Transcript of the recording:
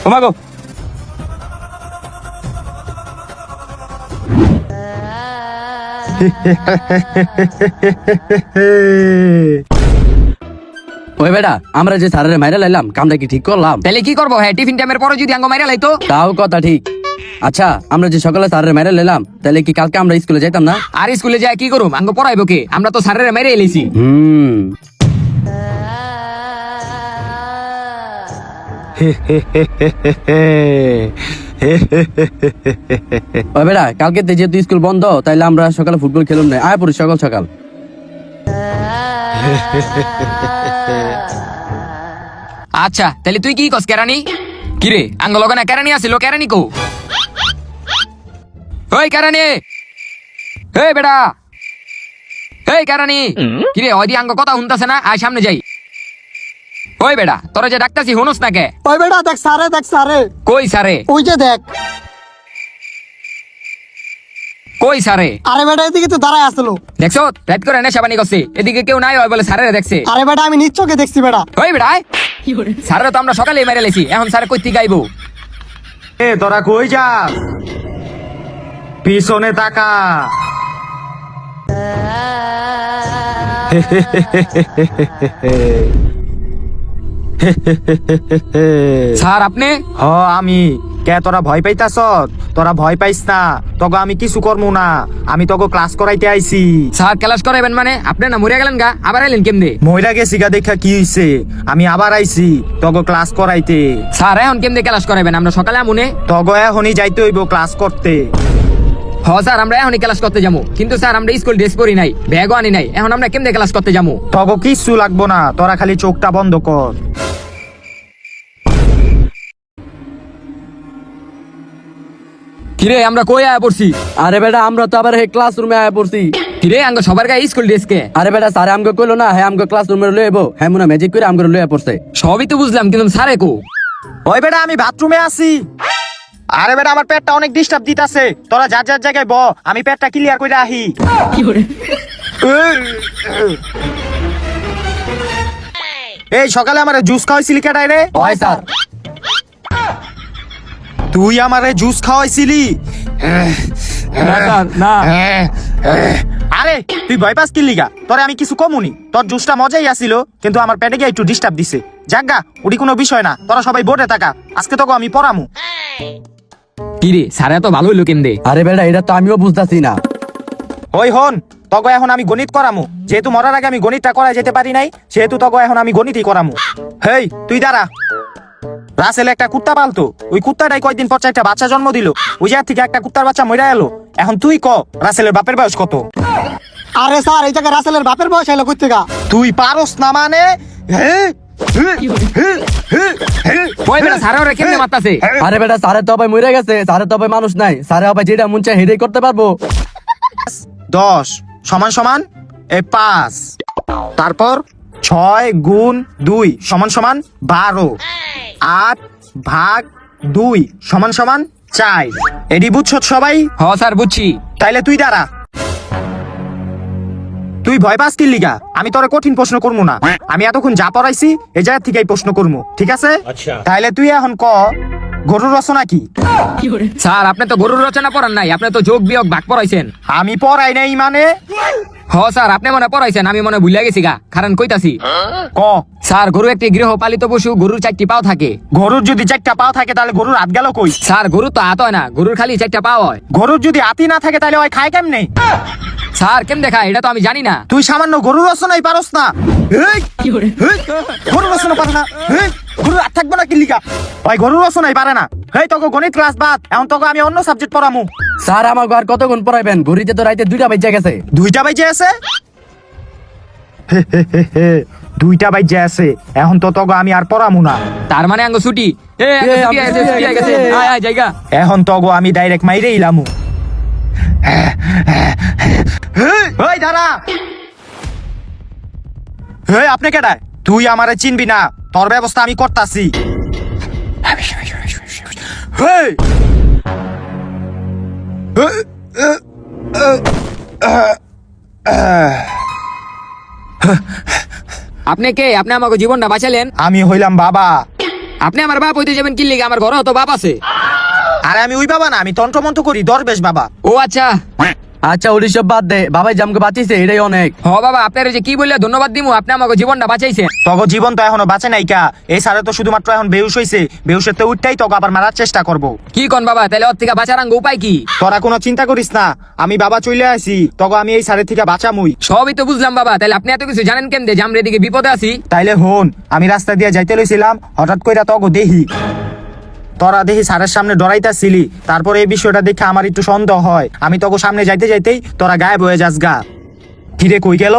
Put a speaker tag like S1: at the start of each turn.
S1: তোমাকে
S2: ওই বেটা আমরা যে স্যারের মাইরা লাইলাম কামটা কি ঠিক করলাম?
S3: তাহলে কি করবো? হ্যাঁ, টিফিন টাইমের পরে যদি আঙ্গ মাইরা লাইতো।
S2: তাও কথা ঠিক। আচ্ছা আমরা যে সকালে স্যারের মাইরা লাইলাম তাহলে কি কালকে আমরা স্কুলে যাইতাম না?
S3: আর স্কুলে যায় কি করুম? আঙ্গ পড়াইবো কে? আমরা তো স্যারের মাইরা এলেছি।
S2: ওই বেটা কালকে যেহেতু স্কুল বন্ধ তাইলে আমরা সকালে ফুটবল খেলুম না, আয় পড়ি সকাল সকাল।
S3: আচ্ছা তাহলে তুই কি কস কেরানি? কিরে আঙ্গ লগনা কেরানি আসিল, কেরানি কো? ওই কেরানি, এই বেটা, এই কেরানি, কিরে ওই দি আঙ্গ কথা শুনতাছে না? আয় সামনে যাই। ওই বেটা তোরা যে ডাকতাছি হুনস না কে?
S4: ওই বেটা দেখ সারে
S3: কই সারে?
S4: ওই যে দেখ।
S3: কই সারে?
S4: আরে বেটা এদিকে তো দাঁড়ায় আসলো।
S3: দেখছো রাত করে নেশা পানি করছে, এদিকে কেউ নাই, ওই বলে সারে দেখছে।
S4: আরে বেটা আমি নিজ চোখে দেখছি বেটা।
S3: ওই বেটা সারে তো আমরা সকালে মেরে লেছি, এখন সারে কই থেকে আইবো?
S1: এ তোরা কই যা, পিছনে তাকা।
S3: স্যার আপনি?
S1: হ আমি। কে তোরা ভয় পাইতাছ? তোরা ভয় পাইস না, তোকে আমি কিছু করবো না, আমি তোকে ক্লাস করাইতে আইছি।
S3: স্যার ক্লাস করাইবেন মানে? আপনি না মরে গেলেন গা, আবার এলেন কেমনে?
S1: মইরা গেছি গা, দেখা কি হইছে, আমি আবার আইছি তোকে ক্লাস করাইতে।
S3: স্যার এখন কেমনে ক্লাস করাইবেন? আমরা সকালে আমুনে।
S1: তোকে এখনই যাইতে হইব ক্লাস করতে।
S3: হ স্যার আমরা এখনই ক্লাস করতে যাবো, কিন্তু স্যার আমরা স্কুল ড্রেস পরি নাই, ব্যাগও আনি নাই, এখন আমরা কেমনে ক্লাস করতে যাবো?
S1: তোকে কিচ্ছু লাগবো না, তোরা খালি চোখটা বন্ধ কর।
S3: কিরে আমরা কই আয়া পড়ছি?
S2: আরে বেটা আমরা তো আবার ক্লাসরুমে আয় পড়ছি।
S3: কিরে আঙ্গ সবার গায়ে স্কুল ড্রেস কে?
S2: আরে বেটা স্যারে আমকে কইলো না, হ্যাঁ আমকে ক্লাসরুমে লয়ে এবো, হ্যাঁ মুনা ম্যাজিক করে আমকে লয়ে পড়ছে।
S3: সবই তো বুঝলাম, কিন্তু স্যারে কো?
S1: ওই বেটা আমি বাথরুমে আছি। আরে বেটা আমার পেটটা অনেক ডিস্টার্ব দিতাছে, তোরা যার যার জায়গায় ব, আমি পেটটা ক্লিয়ার করে আহি। এই সকালে আমারে জুস খাওয়াইছিলি কেডাই রে?
S2: হয় স্যার।
S1: তুই আমারে জুস খাওয়াইছিলি?
S2: না স্যার না।
S1: আরে তুই ভয় পাস কি লিগা? তোরে আমি কিছু কমুনি, তোর জুসটা মজাই আসিল, কিন্তু আমার পেটে গিয়ে একটু ডিস্টার্ব দিছে। জাগা ওটি কোনো বিষয় না, তোরা সবাই বোর্ডে থাকা, আজকে তোকে আমি পড়ামু।
S3: কিরে স্যারে তো ভালো হইলো কেমনে?
S2: আরে বেটা এটা তো আমিও বুঝতাছি না।
S1: ওই হন, তোকে এখন আমি গণিত করামু, যেহেতু মরার আগে আমি গণিতটা করাই যেতে পারি নাই, সেহেতু তোকে এখন আমি গণিতই করামু। হেই তুই দাঁড়া। রাসেল একটা কুত্তা পালতো, ওই কুত্তাটাই কয়েকদিন পর একটা বাচ্চা জন্ম দিল, ওই জায়গা থেকে একটা কুত্তার বাচ্চা মরে এলো। এখন তুই ক রাসেলের বাপের বয়স কত?
S4: আরে স্যার এই জায়গায় রাসেলের বাপের বয়স আইলো কই থেকে?
S1: তুই পারস না মানে?
S3: ওই বেটা স্যারে ওরে কেমনে মারতাছে?
S2: আরে বেটা স্যারে তো ভাই মরে গেছে, স্যারে তো ভাই মানুষ নাই, স্যারে ভাই যেটা মন চায় হেডেই করতে পারবো।
S1: 10 সমান সমান 5, তারপর 6 গুণ 2 সমান সমান 12, 8 ভাগ 2 সমান সমান 4। এডি বুঝছো সবাই?
S3: হ স্যার বুঝছি।
S1: তাইলে তুই দাঁড়া। তুই ভয় পাস কি লিগা? আমি তোরে কঠিন প্রশ্ন করবো না, আমি এতক্ষণ যা পড়াইছি এই জায়গা থেকেই প্রশ্ন করবো, ঠিক আছে? তাইলে তুই এখন ক গরুর রচনা কি?
S3: স্যার আপনি তো গরুর রচনা পড়ান নাই, আপনি তো যোগ বিয়োগ ভাগ পড়াইছেন।
S1: আমি পড়াই নাই মানে?
S3: হ স্যার আপনি মনে পড়াইছেন, আমি মনে ভুলিয়া গেছি গা, কারণ কইতাছি।
S1: ক।
S3: স্যার গরু একটি গৃহপালিত পশু, গরুর 4টি পাও থাকে।
S1: গরুর যদি 4টা পাও থাকে তাহলে গরুর হাত গেল কই?
S3: স্যার গরু তো হাত হয় না, গরুর খালি 4টা পাও হয়।
S1: গরুর যদি হাতই না থাকে তাহলে ওই খায় কেমনে?
S3: স্যার কেম দেখা এটা তো আমি জানি না।
S1: তুই সামান্য গরুর রচনাই পারস না? এই, এই, গরুর রচনা পারে না? এই, গরুর হাত থাকবো না কি লিগা? ভাই গরুর রচনাই পারে না। এই তোকে গণিত ক্লাস বাদ, এখন তোকে আমি অন্য সাবজেক্ট পড়ামু।
S2: স্যার আমার ঘর কতক্ষণ পড়াইবেন? ঘড়িতে তো রাইতে 2টা বেজে গেছে।
S1: 2টা বাজে আছে? 2টা বাজে আছে, এখন তো তোকে আমি আর পড়ামু না।
S3: তার মানে আঙ্গ ছুটি। এ আঙ্গ ছুটি আছে, ছুটি হয়ে গেছে। আয় আয় জায়গা।
S1: এখন তোকে আমি ডাইরেক্ট মাইরে ইলামু। এই দাঁড়া। এই আপনি কেডায়? তুই আমারে চিনবি না, তোর ব্যবস্থা আমি করতাছি। এই
S3: আপনি কে? আপনি আমাকে জীবনটা বাঁচালেন।
S1: আমি হইলাম বাবা।
S3: আপনি আমার বাপ হইতে যাবেন কি লিগে? আমার ঘরে তো বাপ আছে।
S1: আরে আমি ওই বাবা না, আমি তন্ত্রমন্ত্র করি, দরবেশ বাবা।
S3: ও আচ্ছা।
S2: আচ্ছা ওর সব বাদ দে, বাবাই জামকে বাঁচিয়েছে এটাই অনেক।
S3: হ বাবা, আপনার যে কি বললে ধন্যবাদ দিমু, আপনি আমাকে জীবনটা বাঁচাইছেন।
S1: তগো জীবন তো এখনো বাঁচে নাই কা, এই সারে তো শুধুমাত্র এখন বেহুশ হইছে, বেহুশের তো উঠটাই তগো আবার মারার চেষ্টা করবো।
S3: কি কোন বাবা, তাহলে ওর থেকে বাঁচার আঙ্গ উপায় কি?
S1: তোরা কোনো চিন্তা করিস না, আমি বাবা চলে আসি, তগো আমি এই সারের থেকে বাঁচামুই।
S3: সবই তো বুঝলাম বাবা, তাহলে আপনি এত কিছু জানেন কেমনে যে আমরা এদিকে বিপদে আছি?
S1: তাইলে হন, আমি রাস্তা দিয়ে যাইতে লইছিলাম, হঠাৎ কইরা তগো দেহি তোরা দেখি স্যারের সামনে ডরাইতাছিলি, তারপরে এই বিষয়টা দেখে আমার একটু সন্দেহ হয়, আমি তগো সামনে যাইতে যাইতেই তোরা গায়েব হয়ে যাস গা। কিরে কই গেল?